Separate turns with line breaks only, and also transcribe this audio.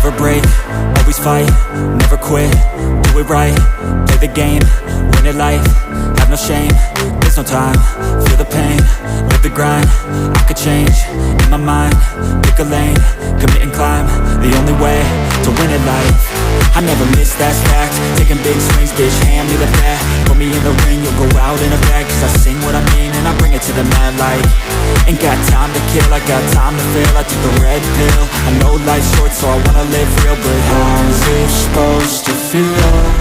Never break, always fight, never quit, do it right, play the game, win it life, have no shame, there's no time, feel the pain, live the grind, I could change, in my mind, pick a lane, commit and climb, the only way to win it life, I never miss, that's fact, taking big swings, bitch, hand me the bat, put me in the ring, you'll go out in a bag, cause I sing what I mean and I bring it to the mad light, ain't got time to kill, I got time to feel, I took the red pill, I know life's short so I wanna live real, but how's it supposed to feel?